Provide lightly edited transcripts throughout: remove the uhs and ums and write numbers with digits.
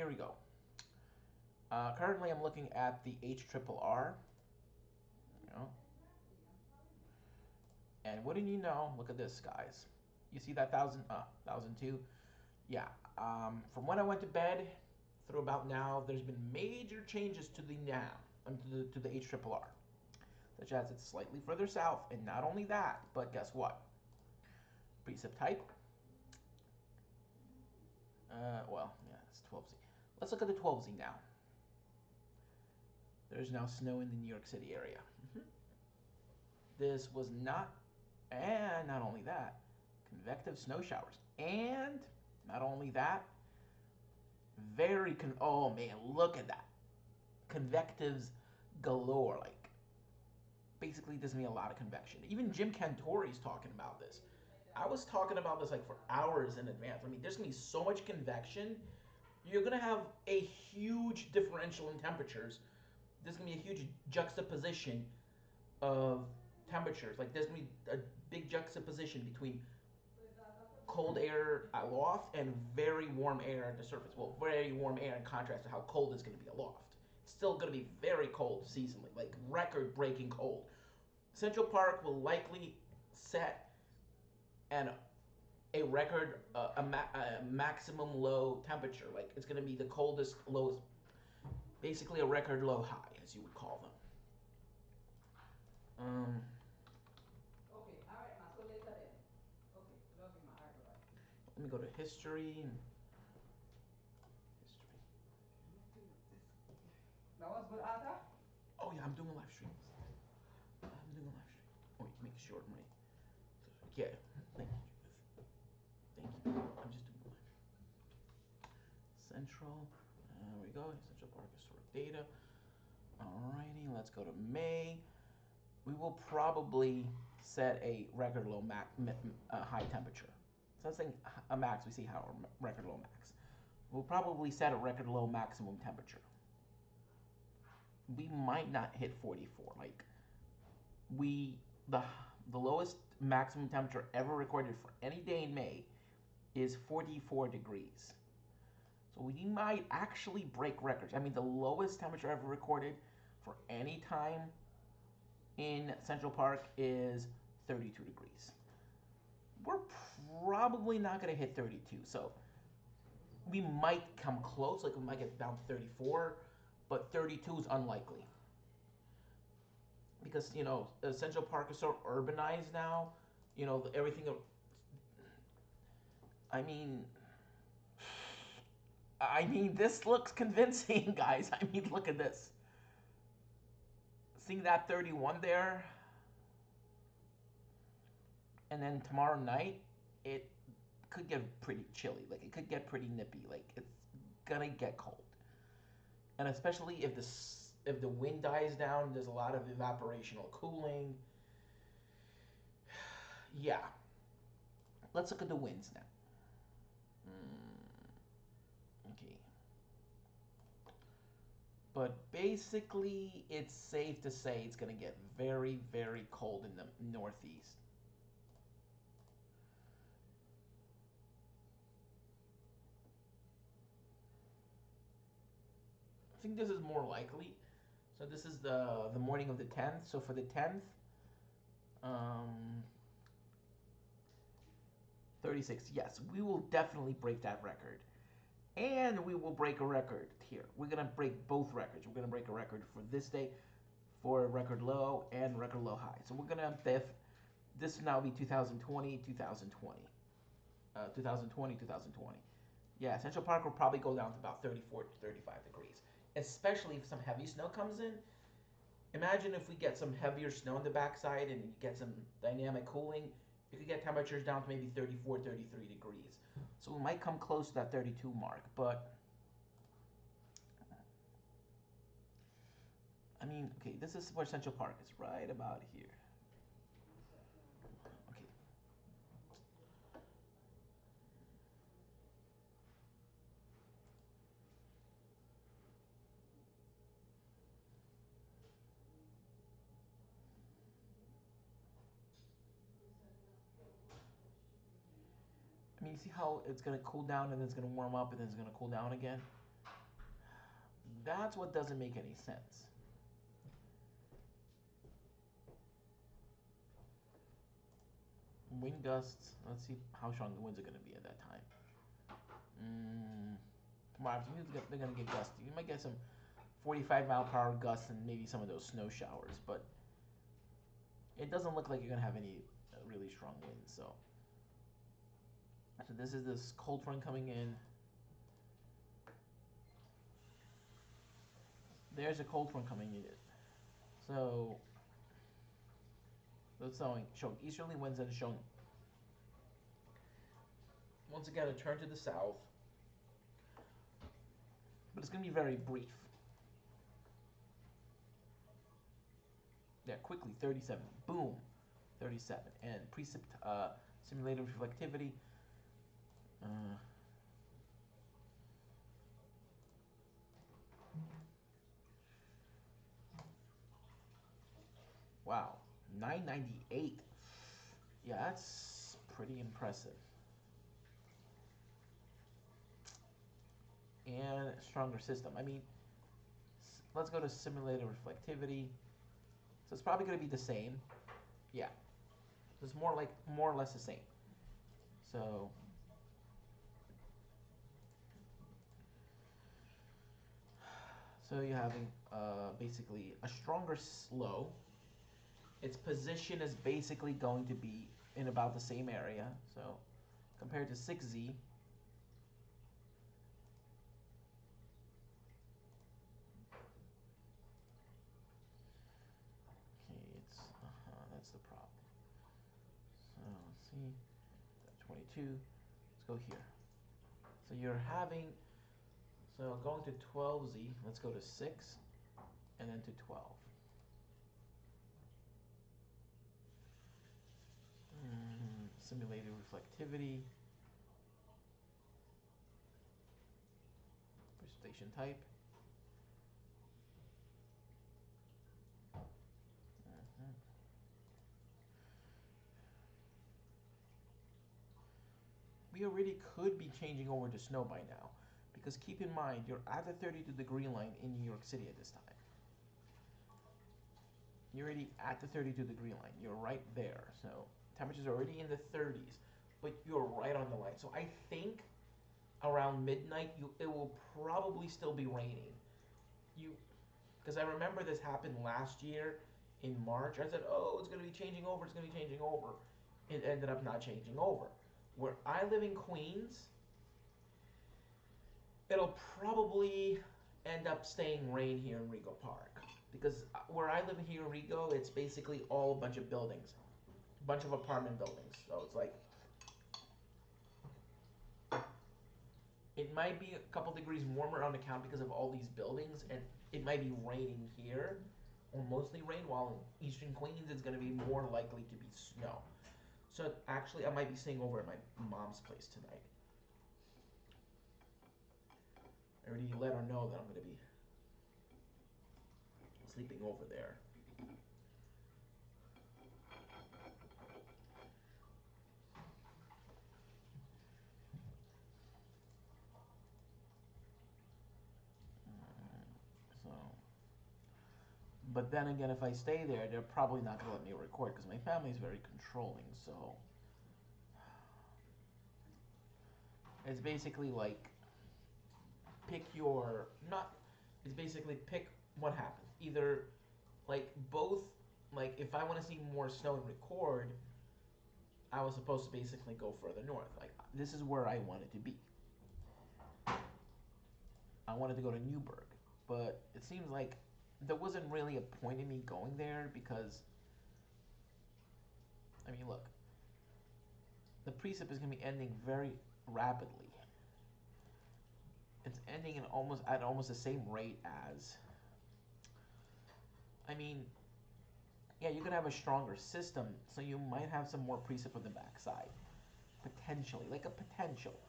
here we go. Currently, I'm looking at the HRRR. You know, and wouldn't you know? Look at this, guys. You see that 1002? Yeah. From when I went to bed through about now, there's been major changes to the HRRR, such as it's slightly further south, and not only that, but guess what? Precip type. Well, yeah, it's 12Z. Let's look at the 12Z now. There's now snow in the New York City area. This was not, and not only that, convective snow showers. And not only that, oh man, look at that. Convectives galore. Like, basically, there's gonna be a lot of convection. Even Jim Cantori's talking about this. I was talking about this like for hours in advance. I mean, there's gonna be so much convection. You're gonna have a huge differential in temperatures. There's gonna be a huge juxtaposition of temperatures. Like there's gonna be a big juxtaposition between cold air aloft and very warm air at the surface. Well, very warm air in contrast to how cold it's gonna be aloft. It's still gonna be very cold seasonally, like record-breaking cold. Central Park will likely set a record, a maximum low temperature. Like it's going to be the coldest, lowest, basically a record low high, as you would call them. Okay, all right, ma. So later then. Okay, love you, ma. All right. Let me go to history. History. That was good, Arthur? Oh yeah, I'm doing a live stream. I'm doing a live stream. Wait, make sure my. Yeah, thank you, Judith. Thank you. I'm just doing a live stream. Central. There we go. Central Park historic data. Alrighty, let's go to May. We will probably set a record low high temperature. So I'm saying a max, we see how record low max. We'll probably set a record low maximum temperature. We might not hit 44. Like the lowest maximum temperature ever recorded for any day in May is 44 degrees. So we might actually break records. I mean, the lowest temperature ever recorded for any time in Central Park is 32 degrees. We're probably not going to hit 32, so we might come close, like we might get down to 34, but 32 is unlikely. Because, you know, Central Park is so urbanized now, you know, everything. I mean, this looks convincing, guys. I mean, look at this. Seeing that 31 there, and then tomorrow night, it could get pretty chilly. Like, it could get pretty nippy. Like, it's gonna get cold. And especially if the wind dies down, there's a lot of evaporational cooling. Yeah. Let's look at the winds now. Okay. But basically, it's safe to say it's going to get very, very cold in the Northeast. I think this is more likely. So this is the morning of the 10th. So for the 10th, 36. Yes, we will definitely break that record. And we will break a record here. We're going to break both records. We're going to break a record for this day for record low and record low high. So we're going to, this will now be 2020, 2020. 2020, 2020. Yeah, Central Park will probably go down to about 34 to 35 degrees. Especially if some heavy snow comes in. Imagine if we get some heavier snow on the backside and you get some dynamic cooling. You could get temperatures down to maybe 34, 33 degrees. So we might come close to that 32 mark, but I mean, okay, this is where Central Park is, right about here. Okay. I mean, you see how it's going to cool down and then it's going to warm up and then it's going to cool down again? That's what doesn't make any sense. Wind gusts. Let's see how strong the winds are going to be at that time. Tomorrow afternoon they're going to get gusty. You might get some 45-mile-per-hour gusts and maybe some of those snow showers, but it doesn't look like you're going to have any really strong winds. So this is this cold front coming in. There's a cold front coming in. So that's showing easterly winds and showing once again a turn to the south, but it's going to be very brief. Yeah, quickly 37. Boom, 37. And simulated reflectivity. Wow, 998. Yeah, that's pretty impressive. And stronger system. I mean, let's go to simulated reflectivity. So it's probably going to be the same. Yeah, it's more or less the same. So you're having basically a stronger slow. Its position is basically going to be in about the same area. So compared to 6Z, okay, that's the problem. So let's see, 22. Let's go here. So you're having, so going to 12Z. Let's go to 6, and then to 12. Simulated reflectivity. Precipitation type. We already could be changing over to snow by now, because keep in mind you're at the 32-degree line in New York City at this time. You're already at the 32-degree line. You're right there. So temperature's already in the 30s, but you're right on the line. So I think around midnight it will probably still be raining. Because I remember this happened last year in March. I said, oh, it's going to be changing over. It's going to be changing over. It ended up not changing over. Where I live in Queens, it'll probably end up staying rain here in Rego Park. Because where I live here in Rego, it's basically all a bunch of buildings. A bunch of apartment buildings. So it's like, it might be a couple degrees warmer on account because of all these buildings, and it might be raining here, or mostly rain, while in eastern Queens it's going to be more likely to be snow. So actually, I might be staying over at my mom's place tonight. I already let her know that I'm going to be sleeping over there. So, but then again, if I stay there, they're probably not going to let me record because my family is very controlling. So it's basically like pick your not. It's basically pick what happens. Either like both. Like if I want to see more snow and record, I was supposed to basically go further north. Like this is where I wanted to be. I wanted to go to Newburgh, but it seems like there wasn't really a point in me going there because, I mean, look, the precip is going to be ending very rapidly. It's ending at almost the same rate as. I mean, yeah, you could have a stronger system, so you might have some more precip on the backside, potentially, like a potential.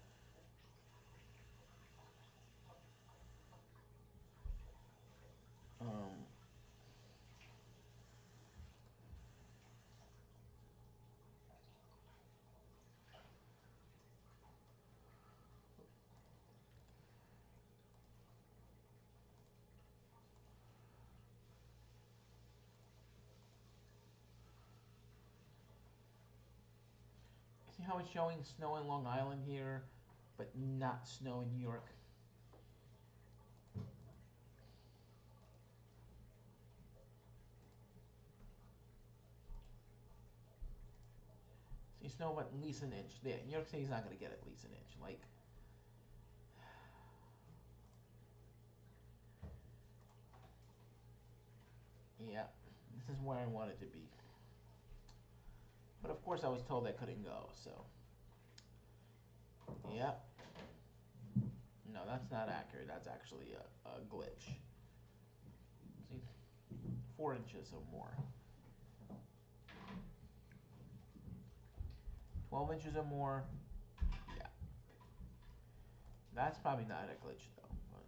Um, how it's showing snow in Long Island here, but not snow in New York? See, snow at least an inch. There, New York City's not gonna get at least an inch. Like, yeah, this is where I want it to be. But of course, I was told I couldn't go. So, yeah, no, that's not accurate. That's actually a glitch. See, 4 inches or more. 12 inches or more. Yeah, that's probably not a glitch though. But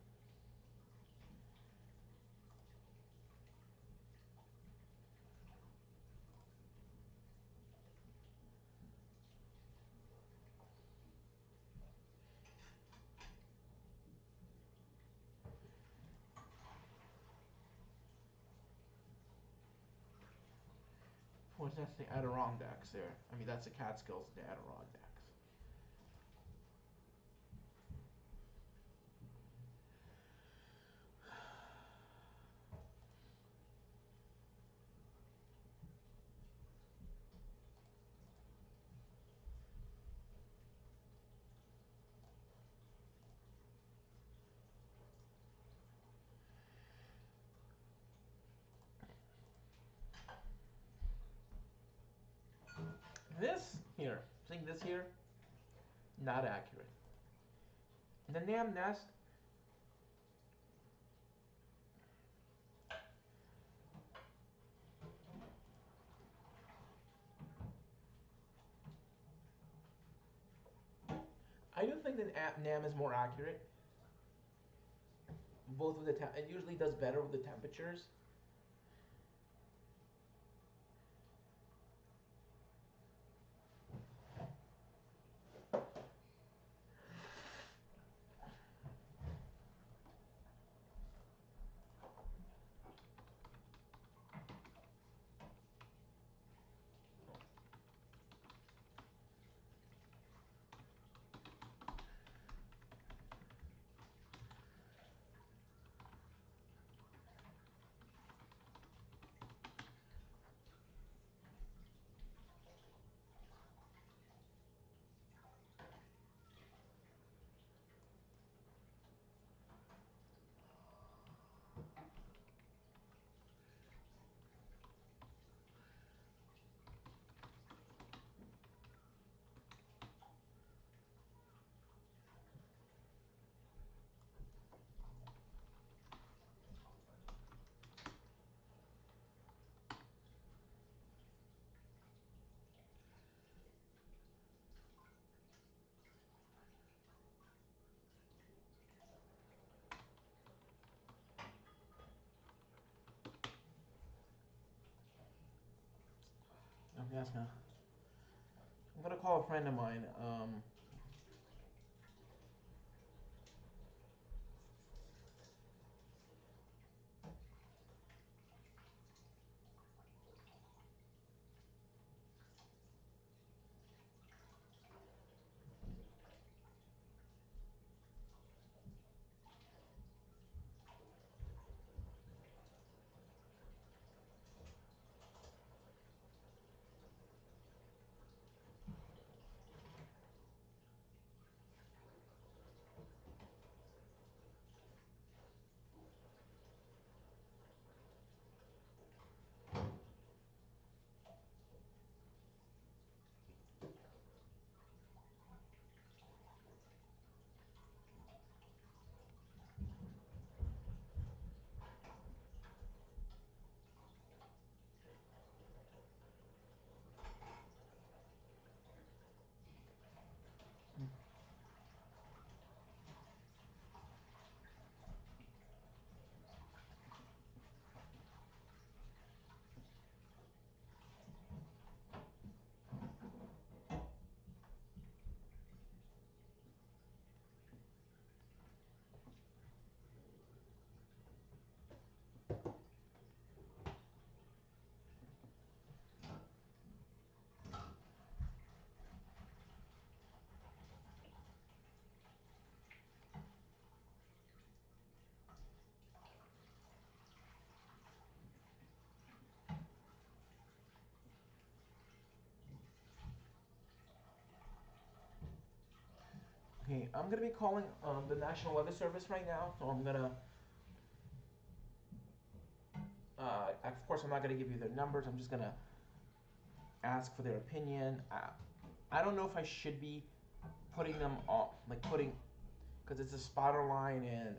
of course, that's the Adirondacks there. I mean, that's the Catskills, the Adirondacks. This here, seeing this here, not accurate. The Nam nest, I do think that Nam is more accurate. Both with it usually does better with the temperatures. Okay, that's gonna. I'm gonna call a friend of mine. Okay, I'm gonna be calling the National Weather Service right now, so I'm gonna. Of course, I'm not gonna give you their numbers. I'm just gonna ask for their opinion. I don't know if I should be putting them on, like putting, because it's a spotter line and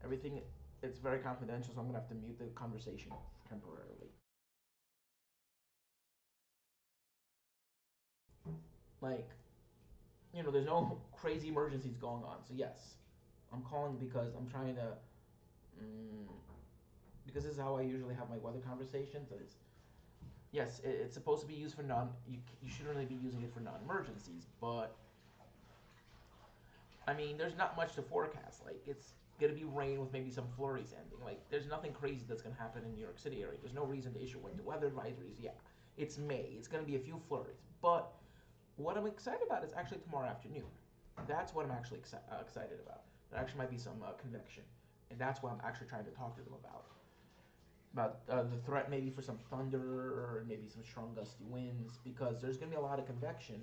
everything. It's very confidential, so I'm gonna have to mute the conversation temporarily. Like, there's no crazy emergencies going on. So yes, I'm calling because I'm trying to, mm, because this is how I usually have my weather conversations. It's yes, it's supposed to be used for non. You shouldn't really be using it for non-emergencies, but I mean, there's not much to forecast. Like it's gonna be rain with maybe some flurries ending. Like there's nothing crazy that's gonna happen in New York City area. There's no reason to issue winter weather advisories. Yeah, it's May. It's gonna be a few flurries, but what I'm excited about is actually tomorrow afternoon. That's what I'm actually excited about. There actually might be some convection, and that's what I'm actually trying to talk to them about. The threat maybe for some thunder or maybe some strong gusty winds because there's going to be a lot of convection,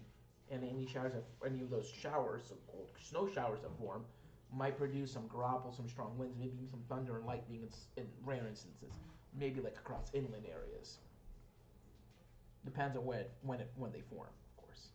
and any of those showers, so-called snow showers that form, might produce some grapple, some strong winds, maybe even some thunder and lightning in rare instances, maybe like across inland areas. Depends on when they form, of course.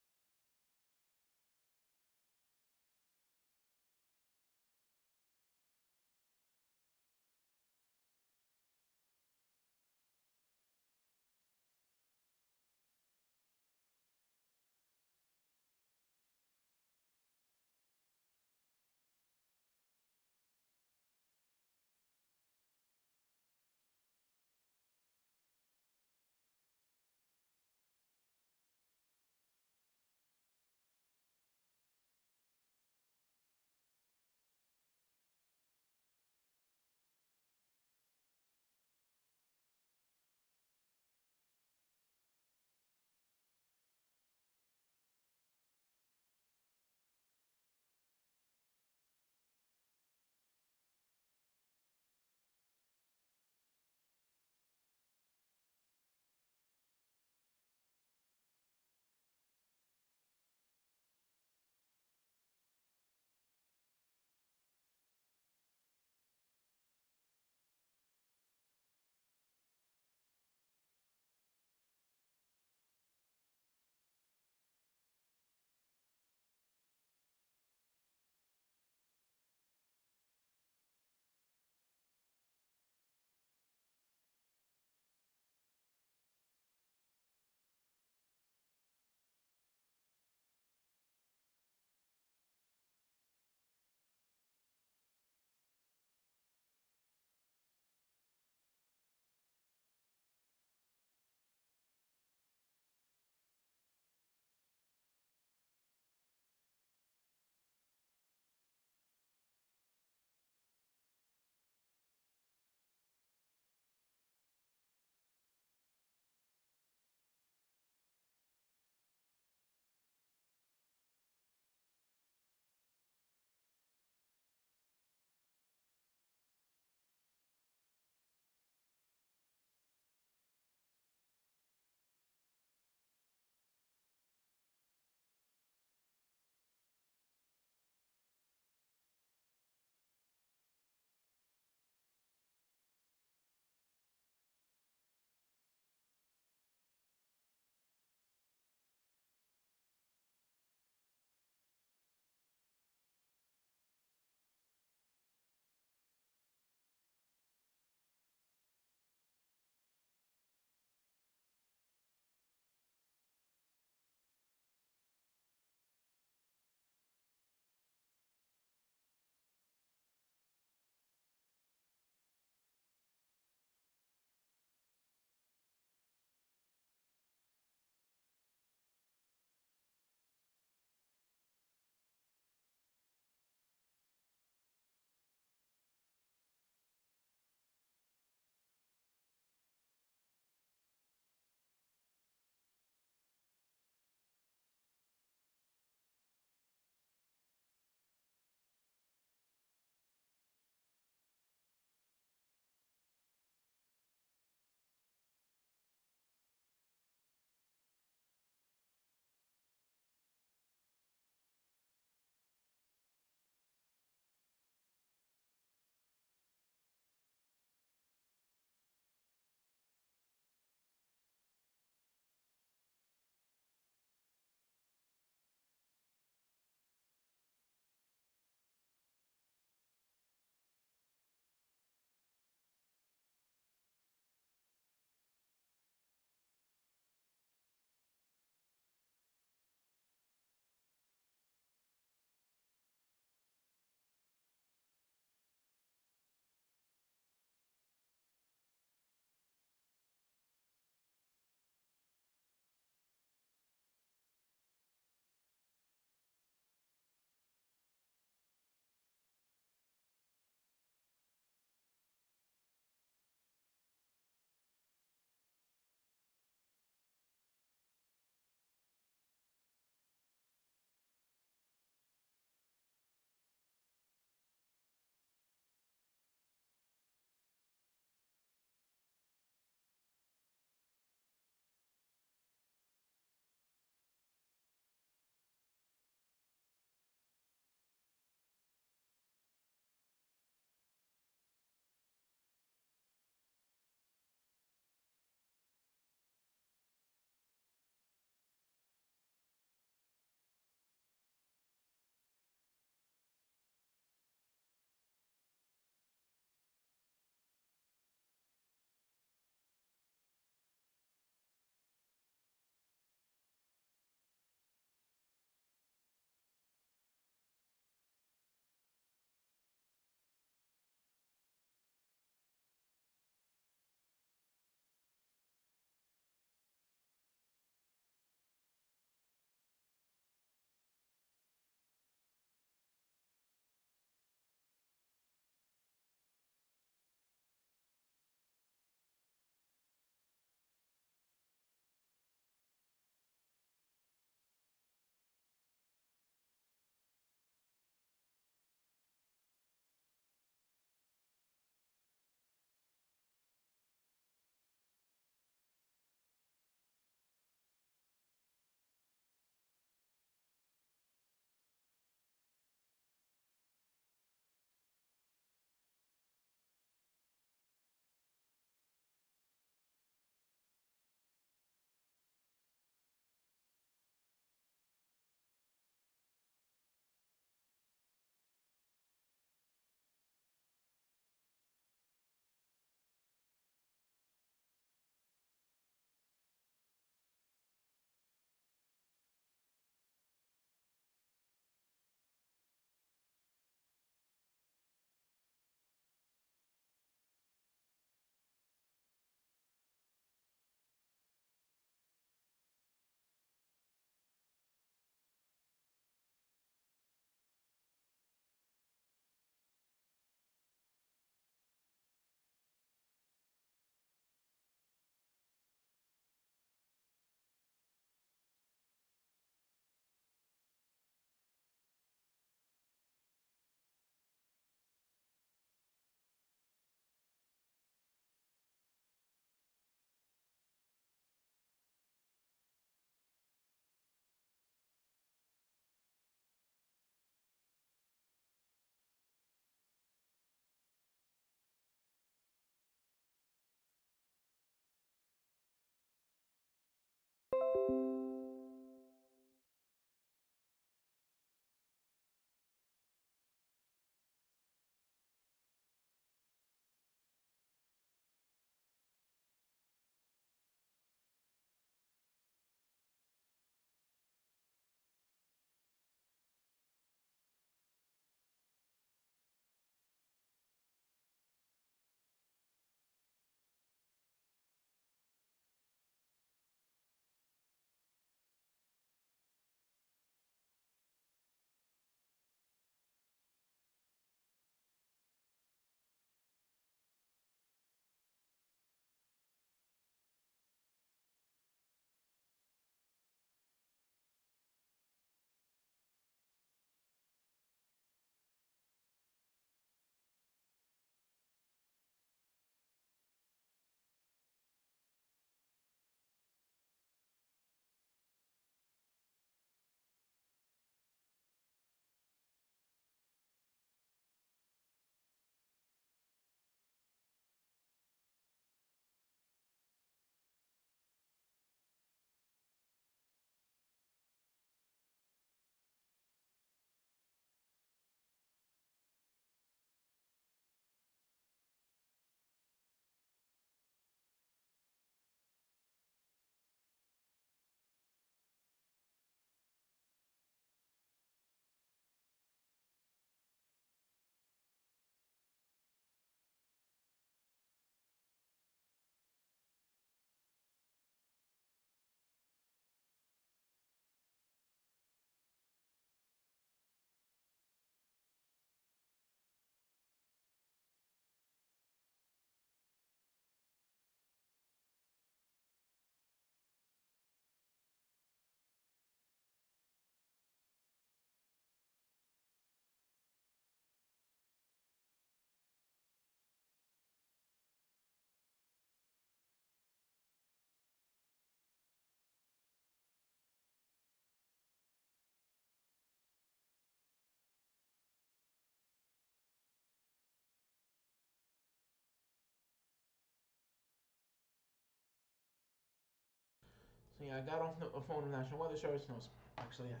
Yeah, I got off the phone with National Weather Service, and I was actually I had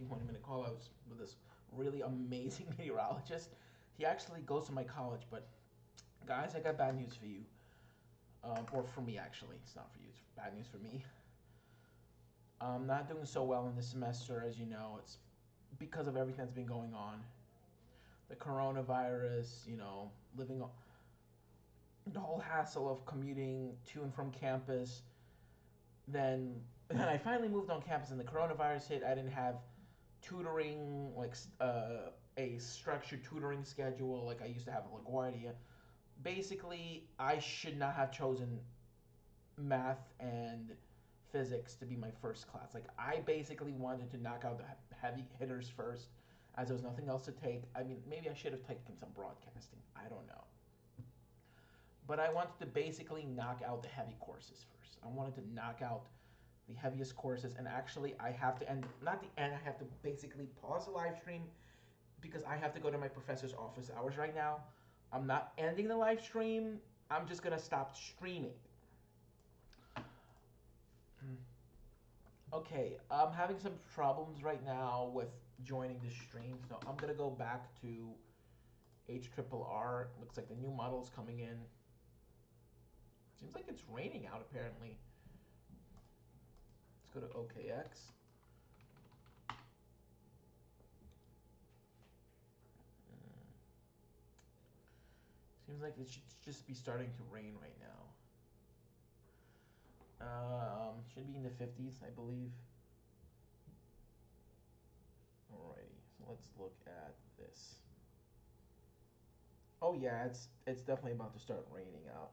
a 15-20 minute call. I was with this really amazing meteorologist. He actually goes to my college, but guys, I got bad news for you. Or for me, actually. It's not for you, it's bad news for me. I'm not doing so well in this semester, as you know. It's because of everything that's been going on. The coronavirus, living the whole hassle of commuting to and from campus. Then I finally moved on campus, and the coronavirus hit. I didn't have tutoring, like a structured tutoring schedule like I used to have at LaGuardia. Basically, I should not have chosen math and physics to be my first class. Like, I basically wanted to knock out the heavy hitters first, as there was nothing else to take. I mean, maybe I should have taken some broadcasting. I don't know. But I wanted to basically knock out the heavy courses first. I wanted to knock out the heaviest courses, and actually, I have to end, not the end, I have to basically pause the live stream because I have to go to my professor's office hours right now. I'm not ending the live stream, I'm just gonna stop streaming. Okay, I'm having some problems right now with joining the stream, so I'm gonna go back to HRRR. Looks like the new model is coming in. Seems like it's raining out apparently. Let's go to OKX. Seems like it should just be starting to rain right now. Should be in the 50s, I believe. Alrighty, so let's look at this. Oh yeah, it's definitely about to start raining out.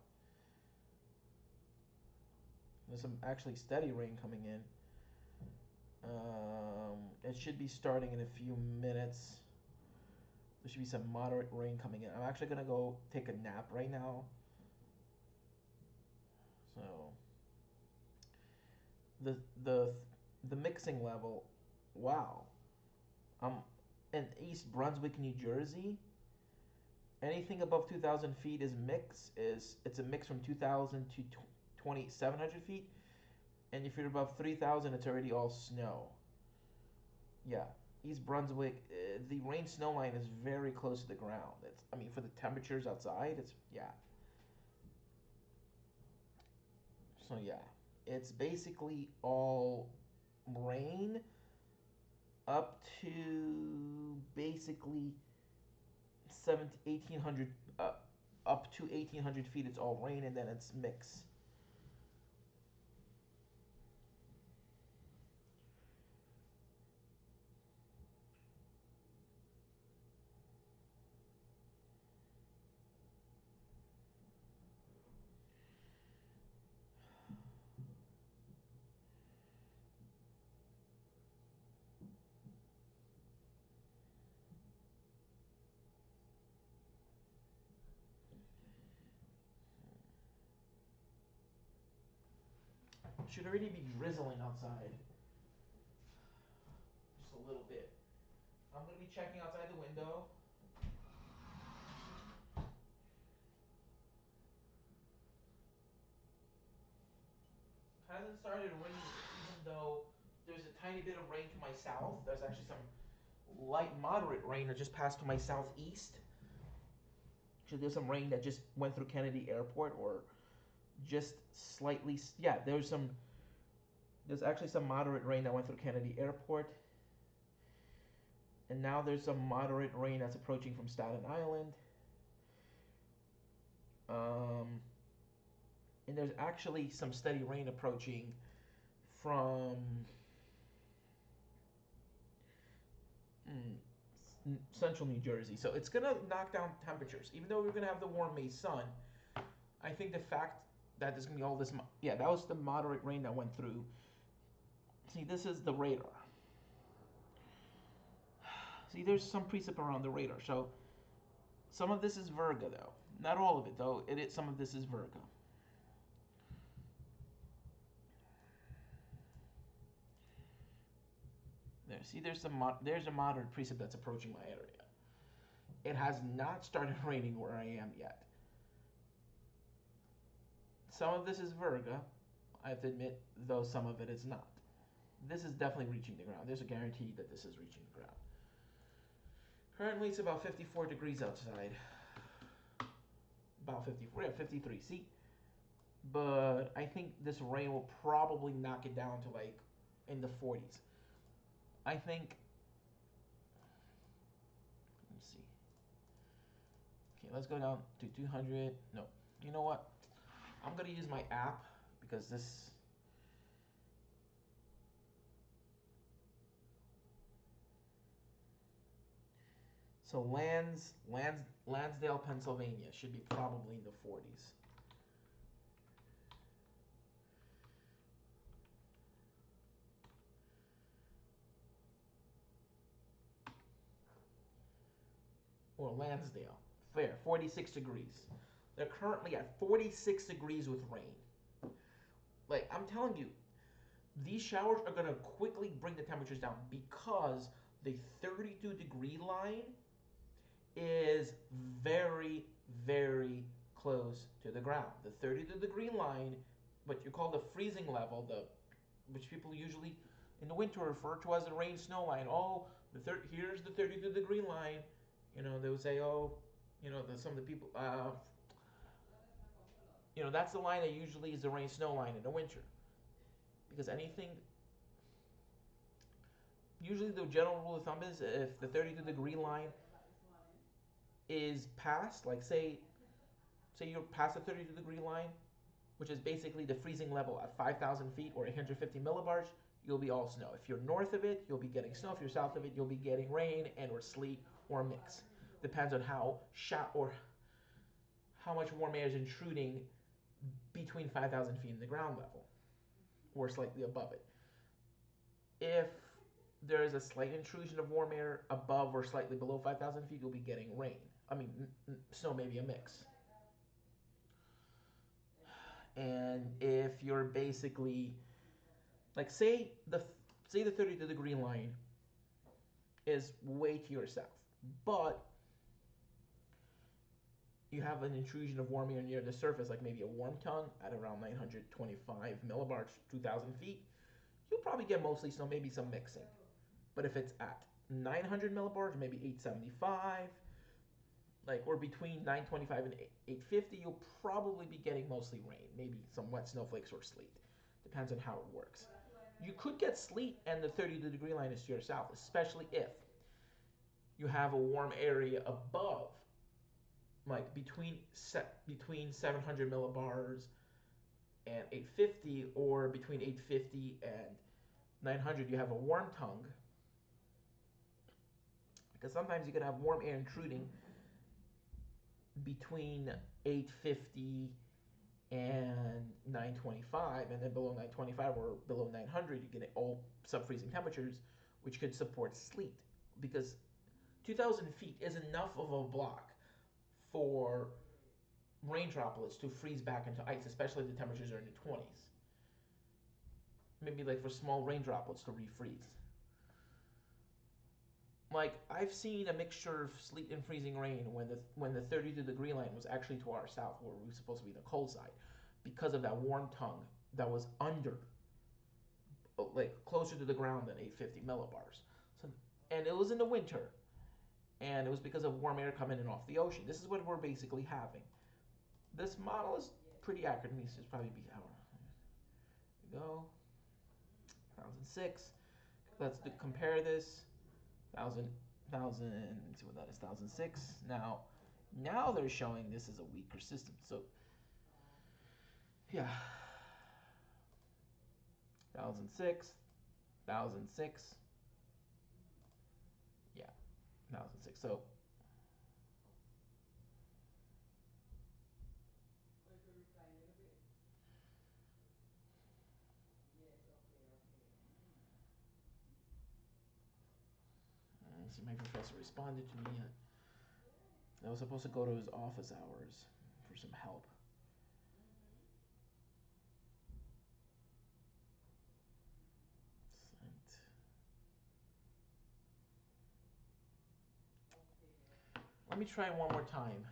There's some actually steady rain coming in. It should be starting in a few minutes. There should be some moderate rain coming in. I'm actually gonna go take a nap right now. So the the the mixing level, wow. I'm in East Brunswick, New Jersey. Anything above 2,000 feet is mix. It's a mix from 2,000 to 2,700 feet, and if you're above 3,000, it's already all snow. Yeah, East Brunswick, the rain snow line is very close to the ground. I mean, for the temperatures outside, it's yeah. So yeah, it's basically all rain up to basically 1800 up to 1,800 feet. It's all rain, and then it's mix. Should already be drizzling outside. Just a little bit. I'm gonna be checking outside the window. Hasn't started raining, even though there's a tiny bit of rain to my south. There's actually some light moderate rain that just passed to my southeast. Actually, there's some rain that just went through Kennedy Airport, or just slightly. Yeah, there's actually some moderate rain that went through Kennedy Airport. And now there's some moderate rain that's approaching from Staten Island. Um, and there's actually some steady rain approaching from central New Jersey. So it's gonna knock down temperatures. Even though we're gonna have the warm May sun, I think the fact that there's gonna be all this, yeah, that was the moderate rain that went through. See, this is the radar. See, there's some precip around the radar. So some of this is Virga, though. Not all of it, though. Some of this is Virga. There, see, there's a moderate precip that's approaching my area. It has not started raining where I am yet. Some of this is Virga. I have to admit, though some of it is not. This is definitely reaching the ground. There's a guarantee that this is reaching the ground. Currently, it's about 54 degrees outside. About 54, yeah, 53. See, but I think this rain will probably knock it down to like in the 40s. I think. Let me see. Okay, let's go down to 200. No, you know what? I'm gonna use my app because this. So Lansdale, Pennsylvania should be probably in the 40s. Or Lansdale. Fair, 46 degrees. They're currently at 46 degrees with rain. Like, I'm telling you, these showers are going to quickly bring the temperatures down because the 32-degree line is very, very close to the ground. The 32-degree line, what you call the freezing level, which people usually in the winter refer to as the rain snow line. Oh, here's the 32-degree line. You know, they would say, oh, you know, some of the people, you know, that's the line that usually is the rain snow line in the winter. Because anything, usually the general rule of thumb is if the 32-degree line is past, like say you're past the 32-degree line, which is basically the freezing level at 5,000 feet or 850 millibars, you'll be all snow. If you're north of it, you'll be getting snow. If you're south of it, you'll be getting rain and or sleet or a mix. Depends on how much warm air is intruding between 5,000 feet and the ground level, or slightly above it. If there is a slight intrusion of warm air above or slightly below 5,000 feet, you'll be getting rain. I mean, snow, maybe a mix. And if you're basically, like, say the 32-degree line is way to your south, but you have an intrusion of warm air near the surface, like maybe a warm tongue at around 925 millibars, 2,000 feet, you'll probably get mostly snow, maybe some mixing. But if it's at 900 millibars, maybe 875, like, or between 925 and 850, you'll probably be getting mostly rain, maybe some wet snowflakes or sleet. Depends on how it works. You could get sleet and the 32-degree line is to your south, especially if you have a warm area above, like between 700 millibars and 850, or between 850 and 900, you have a warm tongue. Because sometimes you can have warm air intruding between 850 and 925, and then below 925 or below 900, you get all sub-freezing temperatures, which could support sleet. Because 2,000 feet is enough of a block for rain droplets to freeze back into ice, especially if the temperatures are in the 20s. Maybe like for small rain droplets to refreeze. Like, I've seen a mixture of sleet and freezing rain when the 32-degree line was actually to our south, where we were supposed to be the cold side, because of that warm tongue that was under, like closer to the ground than 850 millibars. So, and it was in the winter, and it was because of warm air coming in off the ocean. This is what we're basically having. This model is pretty accurate. It means it's probably be our. There we go. 1006. Let's compare this. 1,000, let's see what that is, 1,006. Now they're showing this is a weaker system. So, yeah. 1,006, 1,006. Yeah, 1,006. So, see, my professor responded to me. I was supposed to go to his office hours for some help. Sent. Let me try one more time.